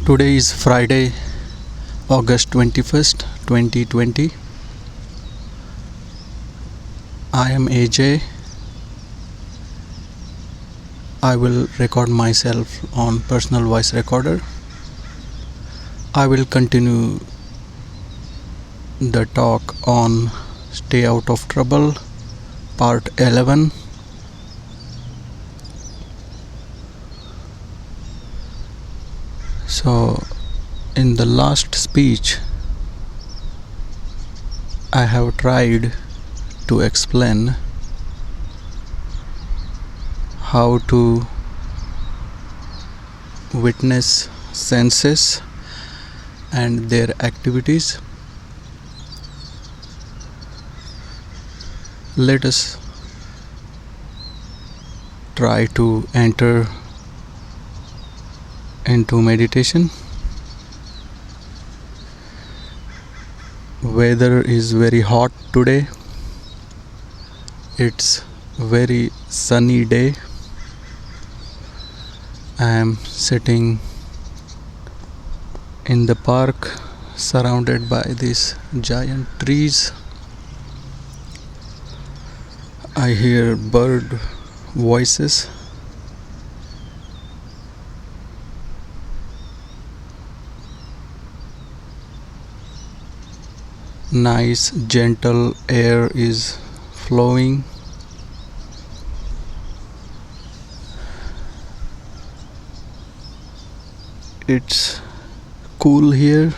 Today is Friday, August 21st, 2020. I am AJ. I will record myself on personal voice recorder. I will continue the talk on Stay Out of Trouble, part 11. So, in the last speech, I have tried to explain how to witness senses and their activities. Let us try to enter into meditation. Weather is very hot today. It's very sunny day. I am sitting in the park surrounded by these giant trees. I hear bird voices. Nice gentle air is flowing. It's cool here,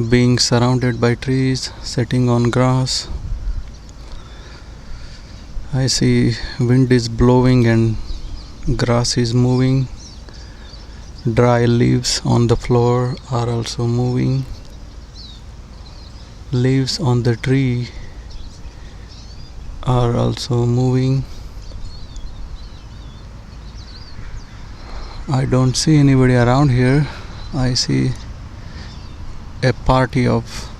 being surrounded by trees, sitting on grass. I see wind is blowing and grass is moving. Dry leaves on the floor are also moving. Leaves on the tree are also moving. I don't see anybody around here. I see a party of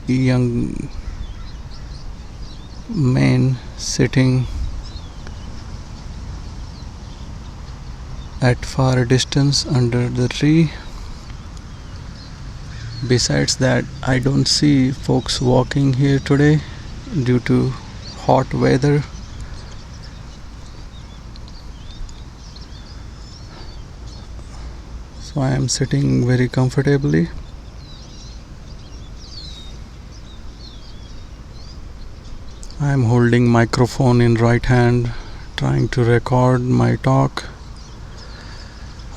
young men sitting at far distance under the tree. Besides that, I don't see folks walking here today due to hot weather. So I am sitting very comfortably. I am holding microphone in right hand, trying to record my talk.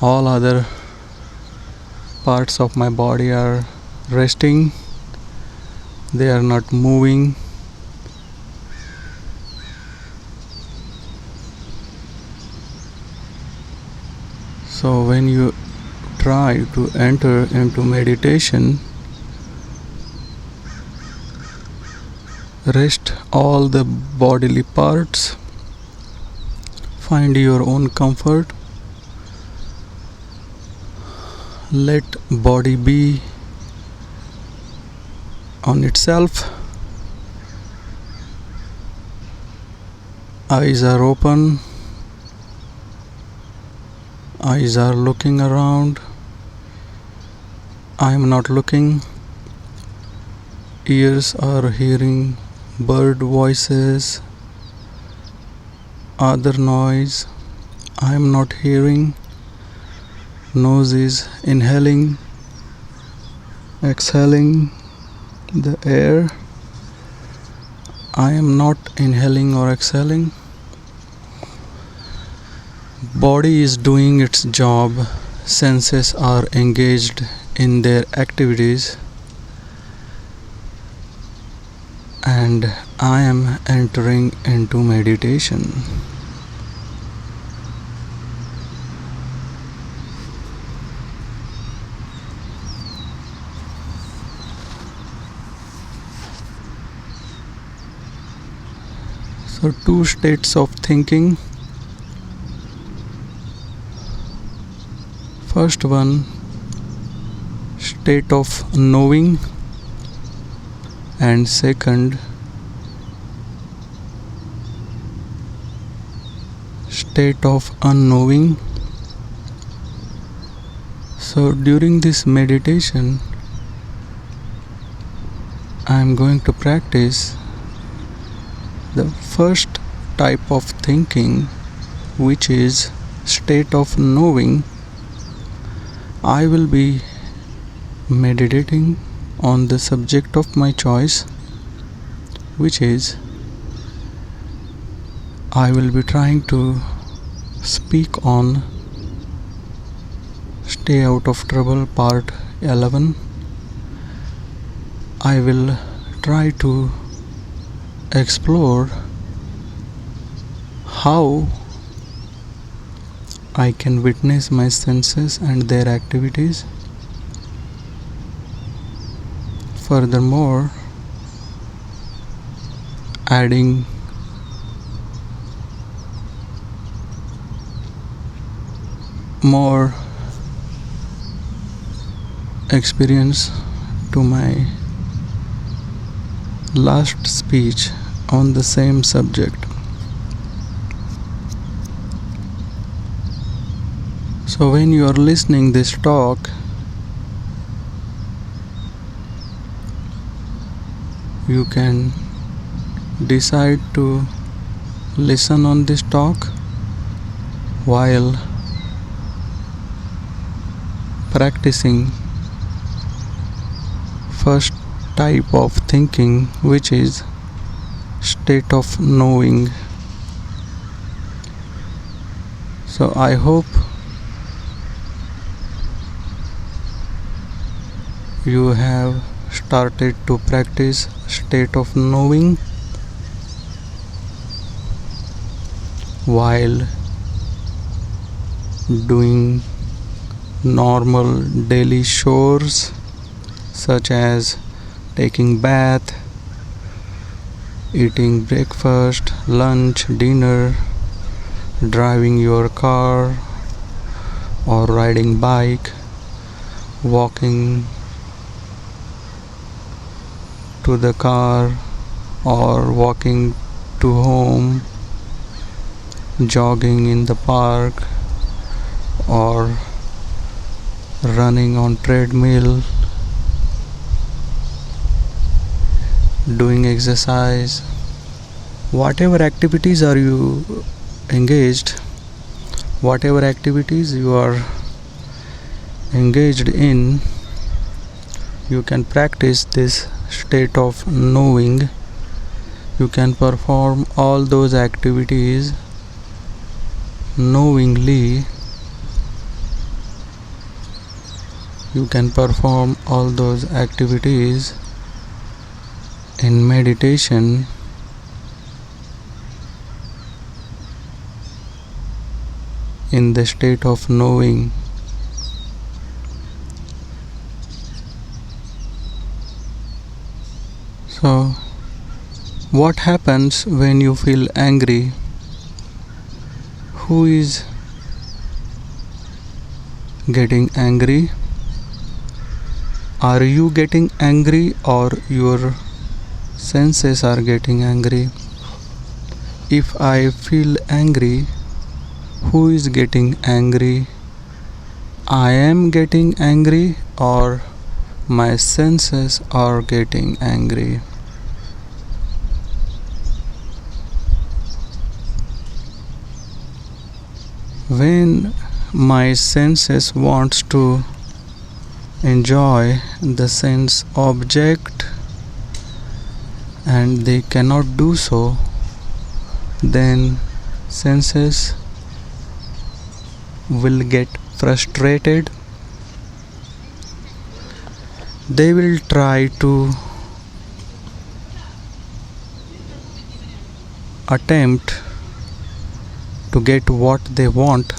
All other parts of my body are resting. They are not moving. So when you try to enter into meditation, rest all the bodily parts. Find your own comfort. Let body be on itself. Eyes are open. Eyes are looking around. I am not looking. Ears are hearing bird voices, other noise. I am not hearing. Nose is inhaling, exhaling the air. I am not inhaling or exhaling. Body is doing its job. Senses are engaged in their activities. And I am entering into meditation. So two states of thinking. First one, state of knowing, and second, state of unknowing. So during this meditation, I am going to practice the first type of thinking, which is state of knowing. I will be meditating on the subject of my choice, which is I will be trying to speak on Stay Out of Trouble Part 11. I will try to explore how I can witness my senses and their activities. Furthermore, adding more experience to my last speech on the same subject. So when you are listening this talk, you can decide to listen on this talk while practicing first type of thinking, which is state of knowing. So I hope you have started to practice state of knowing while doing normal daily chores such as taking bath, eating breakfast, lunch, dinner, driving your car or riding bike, walking to the car or walking to home, jogging in the park or running on treadmill, doing exercise. Whatever activities are you engaged, whatever activities you are engaged in, you can practice this state of knowing. You can perform all those activities knowingly. You can perform all those activities in meditation in the state of knowing. So, what happens when you feel angry? Who is getting angry? Are you getting angry or your senses are getting angry? If I feel angry, who is getting angry? I am getting angry or my senses are getting angry? When my senses wants to enjoy the sense object and they cannot do so, then senses will get frustrated. They will try to attempt to get what they want,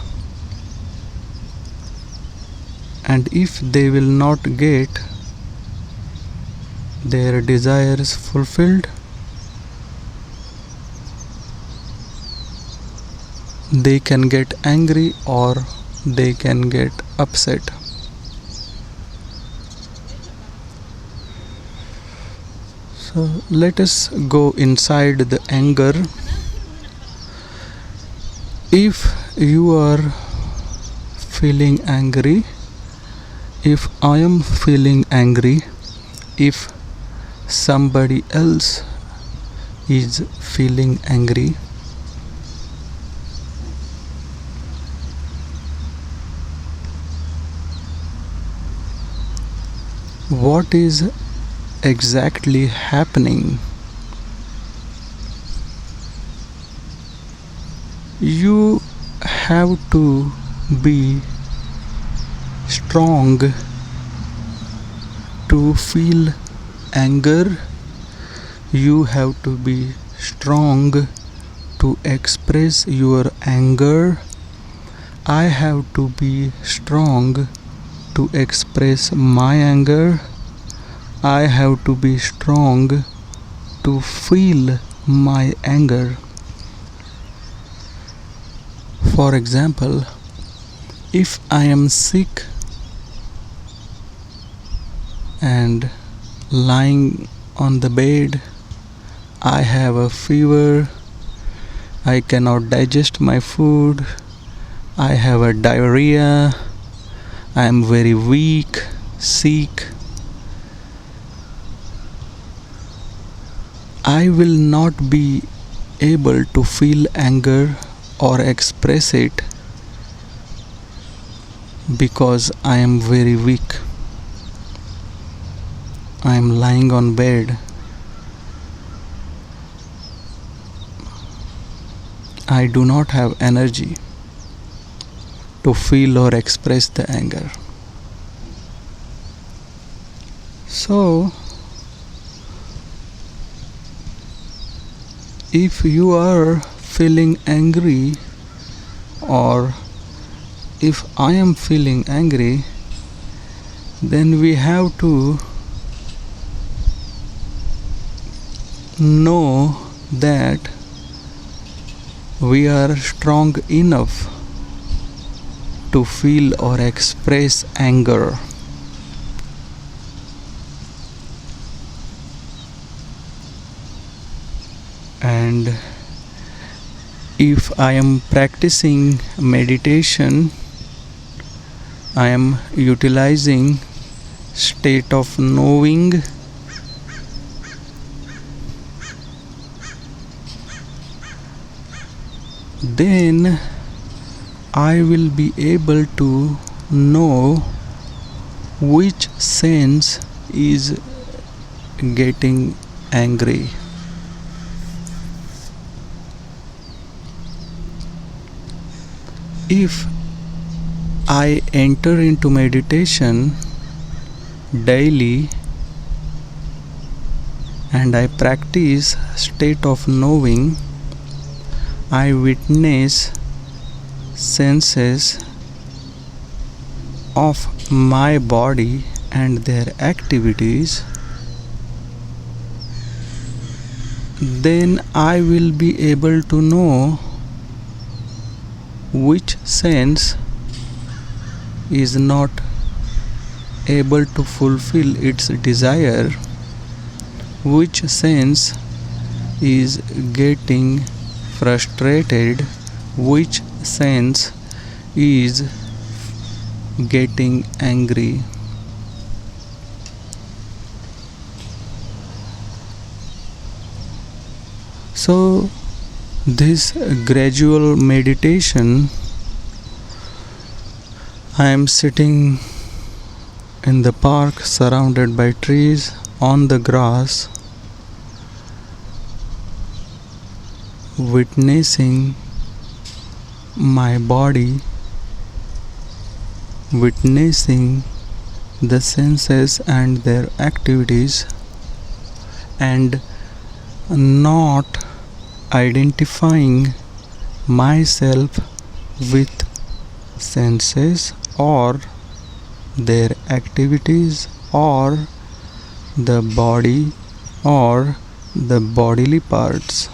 and if they will not get their desires fulfilled, they can get angry or they can get upset. So let us go inside the anger. If you are feeling angry, if I am feeling angry, if somebody else is feeling angry, what is exactly happening? You have to be strong to feel anger. You have to be strong to express your anger. I have to be strong to express my anger. I have to be strong to feel my anger. For example, if I am sick and lying on the bed, I have a fever, I cannot digest my food, I have a diarrhea, I am very weak, sick, I will not be able to feel anger or express it because I am very weak. I am lying on bed. I do not have energy to feel or express the anger. So, if you are feeling angry, or if I am feeling angry, then we have to know that we are strong enough to feel or express anger. And if I am practicing meditation, I am utilizing state of knowing, then I will be able to know which sense is getting angry. If I enter into meditation daily and I practice state of knowing, I witness senses of my body and their activities, then I will be able to know which sense is not able to fulfill its desire, which sense is getting frustrated, which sense is getting angry. So this gradual meditation, I am sitting in the park surrounded by trees on the grass, witnessing my body, witnessing the senses and their activities, and not identifying myself with senses or their activities or the body or the bodily parts.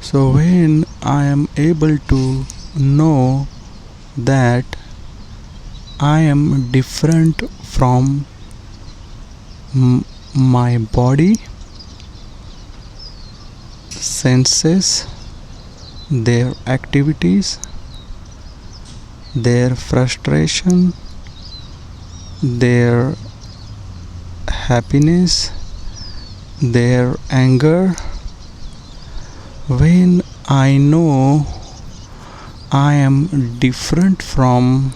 So when I am able to know that I am different from my body, senses, their activities, their frustration, their happiness, their anger. When I know I am different from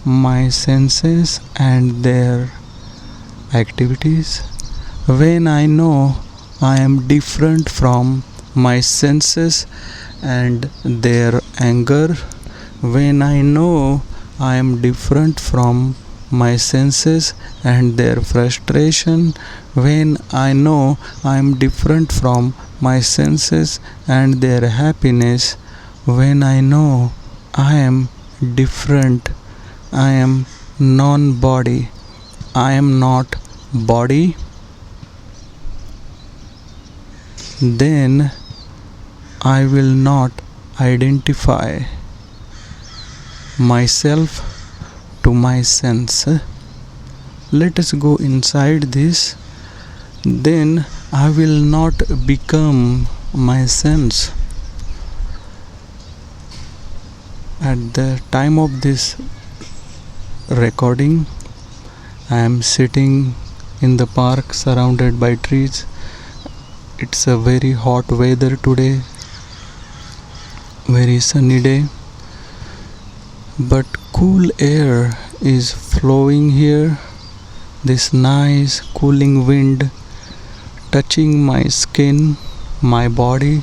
my senses and their activities, when I know I am different from my senses and their anger, when I know I am different from my senses and their frustration, when I know I am different from my senses and their happiness, when I know I am different, I am non-body, I am not body, then I will not identify myself to my sense. Let us go inside this. Then I will not become my sense. At the time of this recording, I am sitting in the park surrounded by trees. It's a very hot weather today, very sunny day, but cool air is flowing here. This nice cooling wind touching my skin, my body,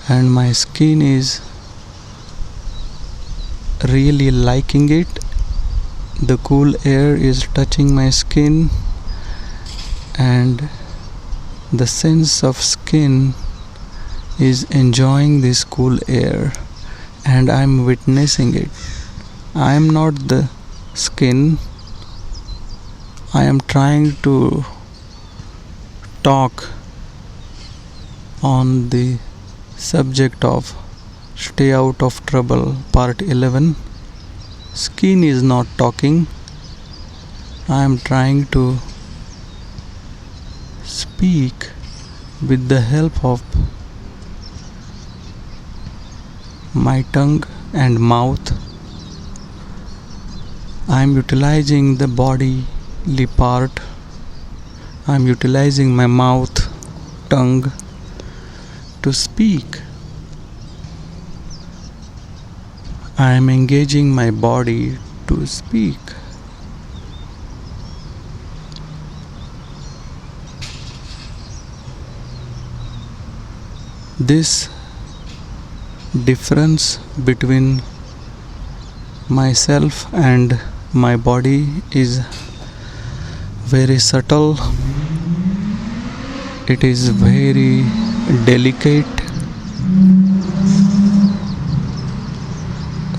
and my skin is really liking it. The cool air is touching my skin, and the sense of skin is enjoying this cool air, and I am witnessing it. I am not the skin. I am trying to talk on the subject of Stay Out of Trouble, Part 11. Skin is not talking. I am trying to speak with the help of my tongue and mouth. I am utilizing the bodily part. I am utilizing my mouth, tongue to speak. I am engaging my body to speak. This difference between myself and my body is very subtle. It is very delicate.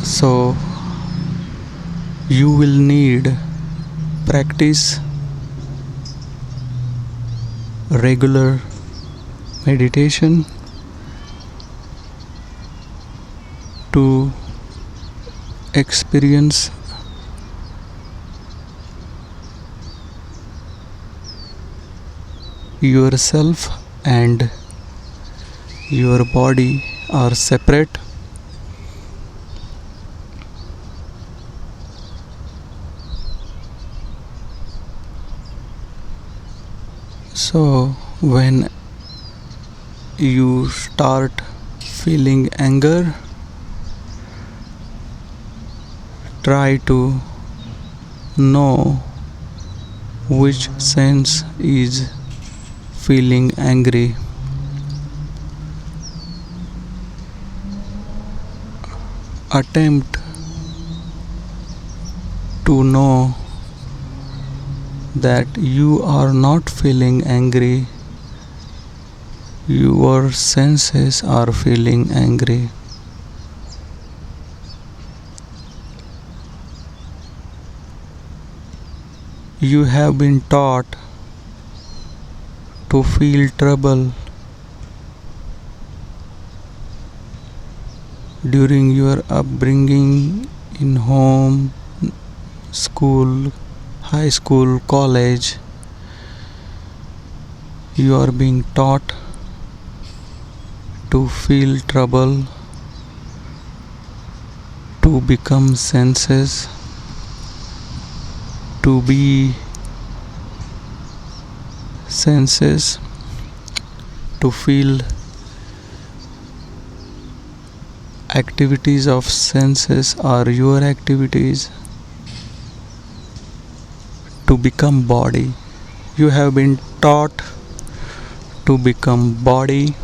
So you will need practice, regular meditation to experience yourself and your body are separate. So when you start feeling anger, try to know which sense is feeling angry. Attempt to know that you are not feeling angry, your senses are feeling angry. You have been taught to feel trouble during your upbringing in home, school, high school, college. You are being taught to feel trouble, to become senses, to be senses, to feel activities of senses are your activities, to become body. You have been taught to become body.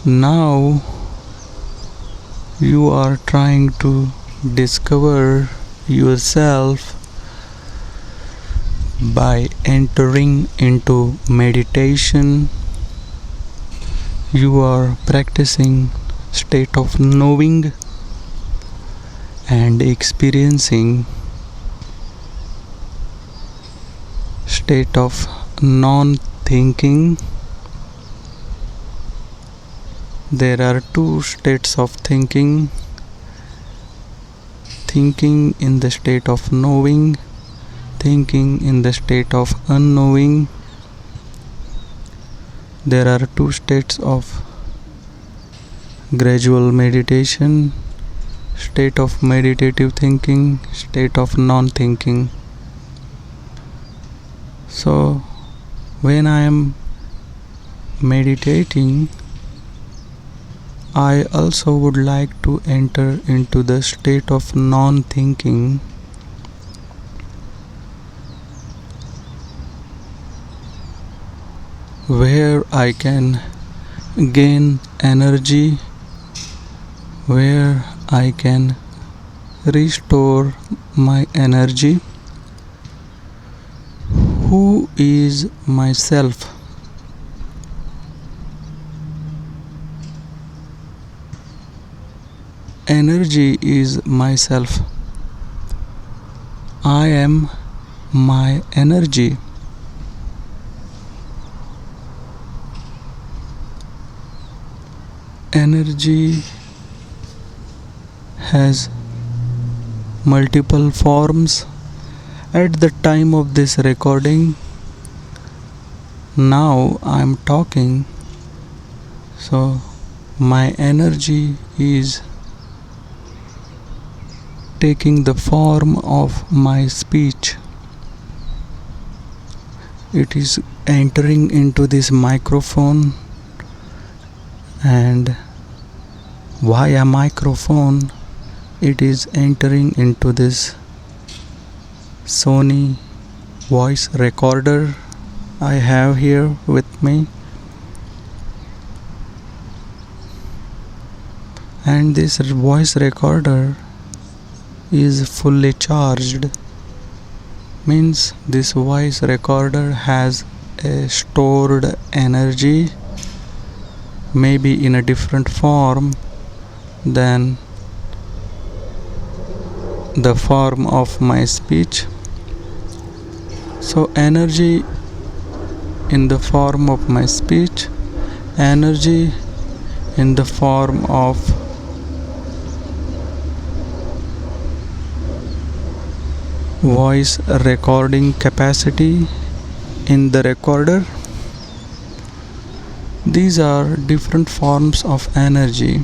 Now you are trying to discover yourself by entering into meditation. You are practicing state of knowing and experiencing state of non-thinking. There are two states of thinking: thinking in the state of knowing, thinking in the state of unknowing. There are two states of gradual meditation: state of meditative thinking, state of non-thinking. So when I am meditating, I also would like to enter into the state of non-thinking, where I can gain energy, where I can restore my energy. Who is myself? Energy is myself. I am my energy. Energy has multiple forms. At the time of this recording, now I am talking, so my energy is taking the form of my speech. It is entering into this microphone, and via microphone it is entering into this Sony voice recorder I have here with me, and this voice recorder is fully charged. Means this voice recorder has a stored energy, maybe in a different form than the form of my speech. So energy in the form of my speech, energy in the form of voice recording capacity in the recorder. These are different forms of energy.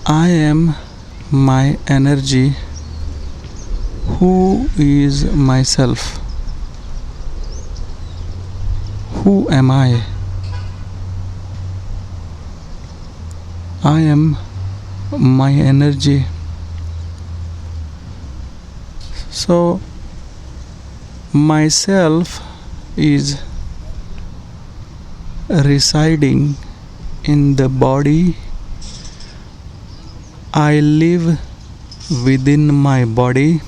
I am my energy. Who is myself? Who am I? I am my energy. So myself is residing in the body. I live within my body.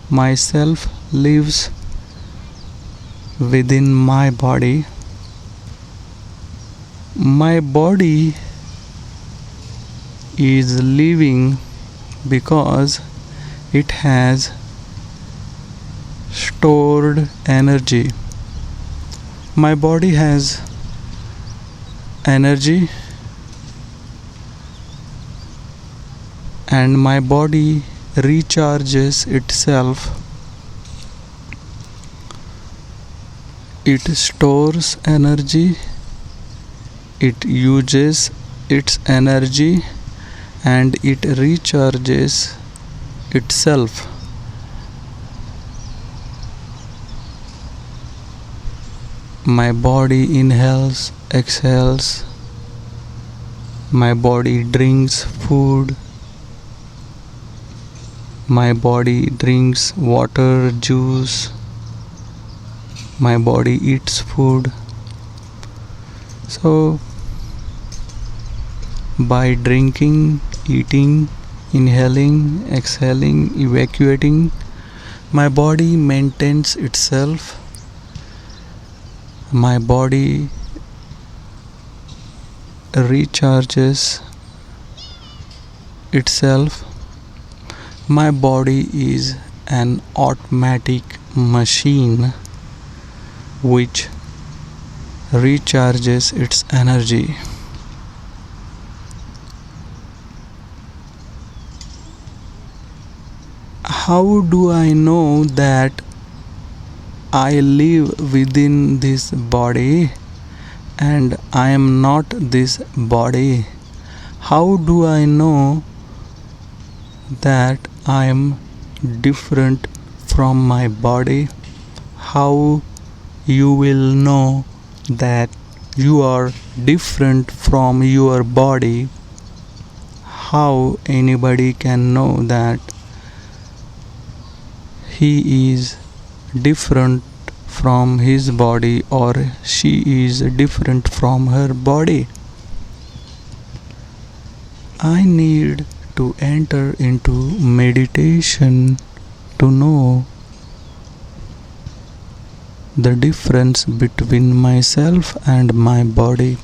Myself lives within my body. My body is living because it has stored energy. My body has energy, and my body recharges itself It stores energy, it uses its energy, and it recharges itself. My body inhales, exhales. My body drinks food. My body drinks water, juice. My body eats food. So, by drinking, eating, inhaling, exhaling, evacuating, my body maintains itself. My body recharges itself. My body is an automatic machine which recharges its energy. How do I know that I live within this body and I am not this body? How do I know that I am different from my body? How you will know that you are different from your body? How anybody can know that he is different from his body or she is different from her body? I need to enter into meditation to know the difference between myself and my body.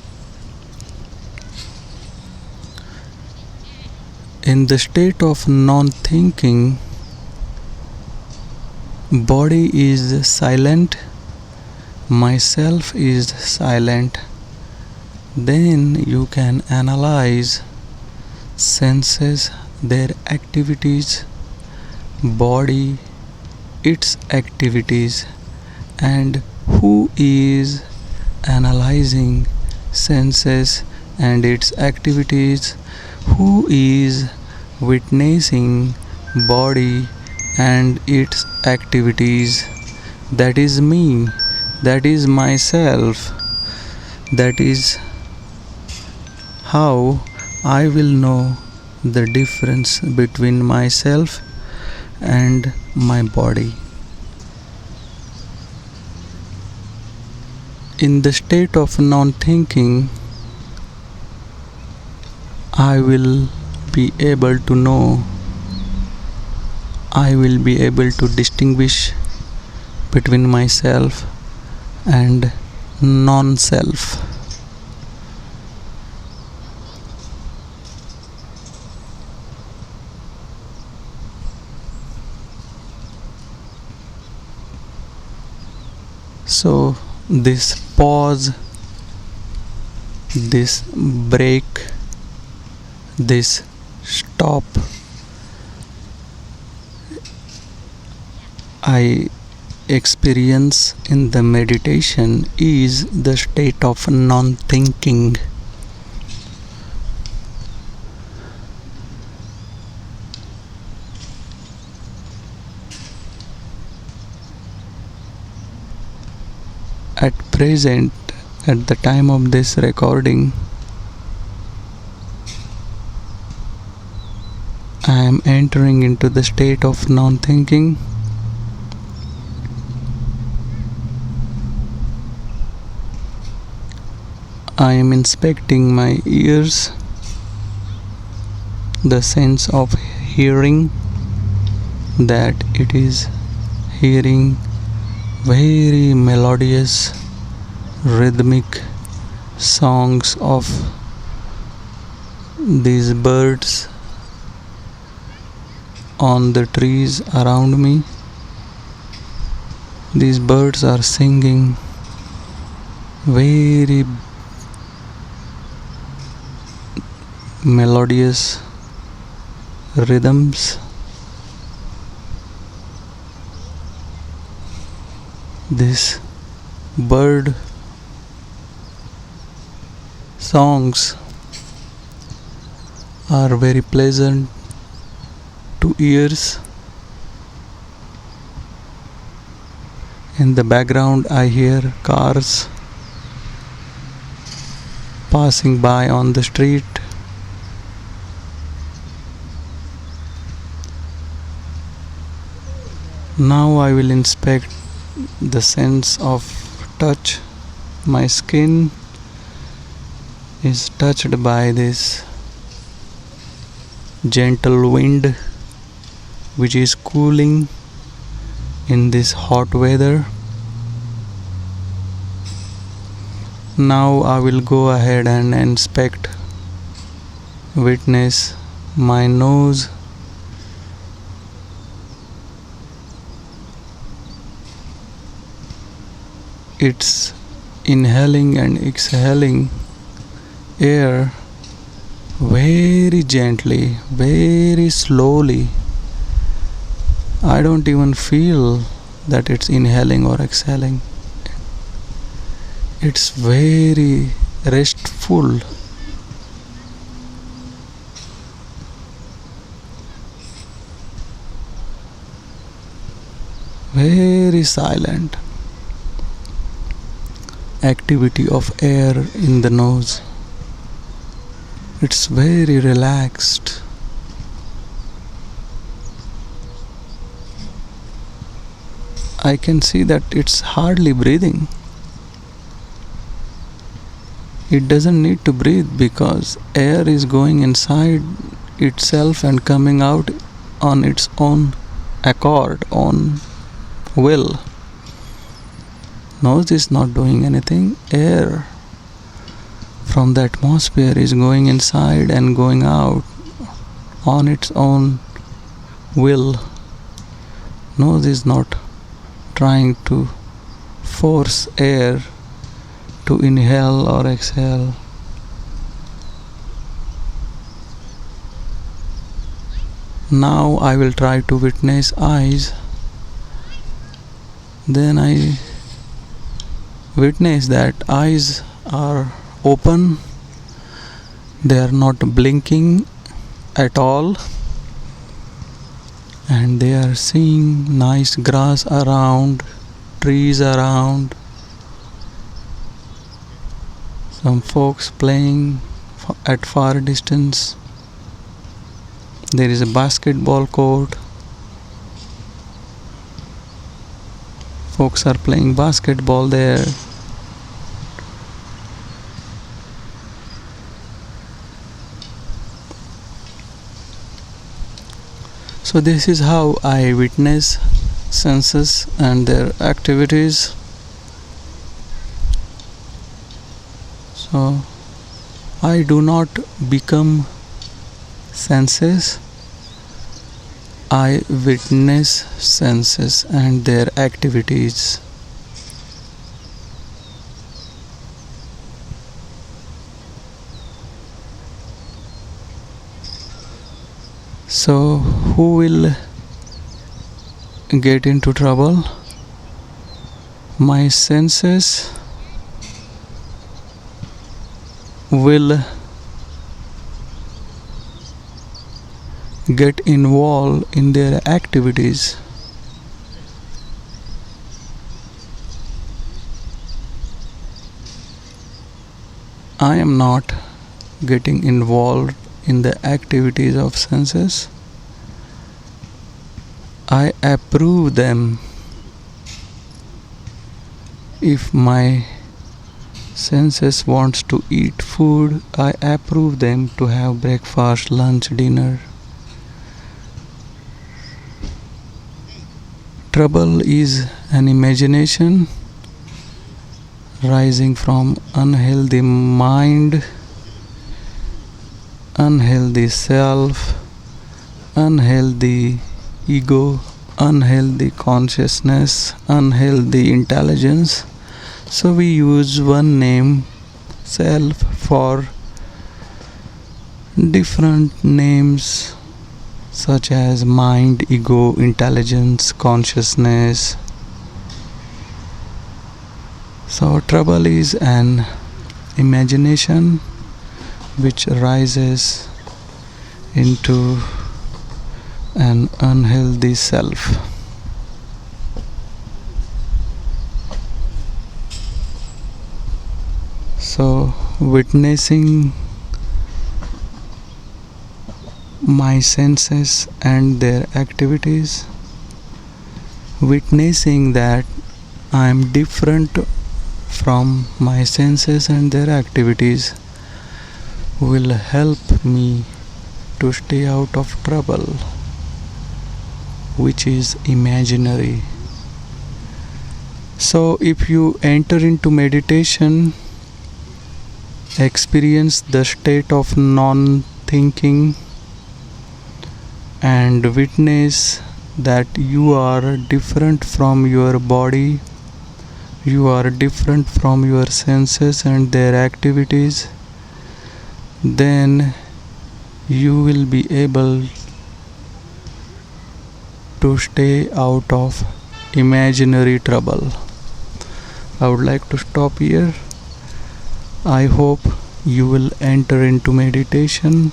In the state of non-thinking, body is silent, myself is silent. Then you can analyze senses, their activities, body, its activities, and who is analyzing senses and its activities, who is witnessing body and its activities. That is me, that is myself. That is how I will know the difference between myself and my body. In the state of non-thinking, I will be able to know, I will be able to distinguish between myself and non-self. So this pause, this break, this stop, I experience in the meditation is the state of non-thinking. At present, at the time of this recording, I am entering into the state of non-thinking. I am inspecting my ears, the sense of hearing, that it is hearing very melodious, rhythmic songs of these birds on the trees around me. These birds are singing very melodious rhythms. This bird songs are very pleasant to ears. In the background, I hear cars passing by on the street. Now I will inspect the sense of touch. My skin is touched by this gentle wind which is cooling in this hot weather. Now I will go ahead and witness my nose. It's inhaling and exhaling air very gently, very slowly. I don't even feel that it's inhaling or exhaling. It's very restful. Very silent activity of air in the nose. It's very relaxed. I can see that it's hardly breathing. It doesn't need to breathe because air is going inside itself and coming out on its own accord, on will. Nose is not doing anything. Air from the atmosphere is going inside and going out on its own will. Nose is not trying to force air to inhale or exhale. Now I will try to witness eyes. Then I witness that eyes are open. They are not blinking at all. And they are seeing nice grass around, trees around, some folks playing at far distance. There is a basketball court. Folks are playing basketball there. So this is how I witness senses and their activities. So I do not become senses. I witness senses and their activities. So who will get into trouble? My senses will get involved in their activities. I am not getting involved in the activities of senses. I approve them. If my senses wants to eat food, I approve them to have breakfast, lunch, dinner. Trouble is an imagination rising from unhealthy mind, unhealthy self, unhealthy ego, unhealthy consciousness, unhealthy intelligence. So we use one name, self, for different names such as mind, ego, intelligence, consciousness. So, trouble is an imagination which rises into an unhealthy self. So, witnessing my senses and their activities, witnessing that I am different from my senses and their activities, will help me to stay out of trouble, which is imaginary. So, if you enter into meditation, experience the state of non thinking, and witness that you are different from your body, you are different from your senses and their activities, then you will be able to stay out of imaginary trouble. I would like to stop here. I hope you will enter into meditation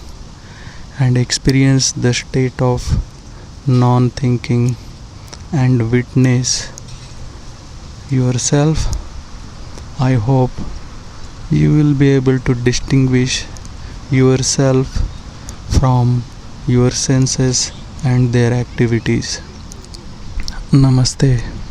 and experience the state of non thinking and witness yourself. I hope you will be able to distinguish yourself from your senses and their activities. Namaste.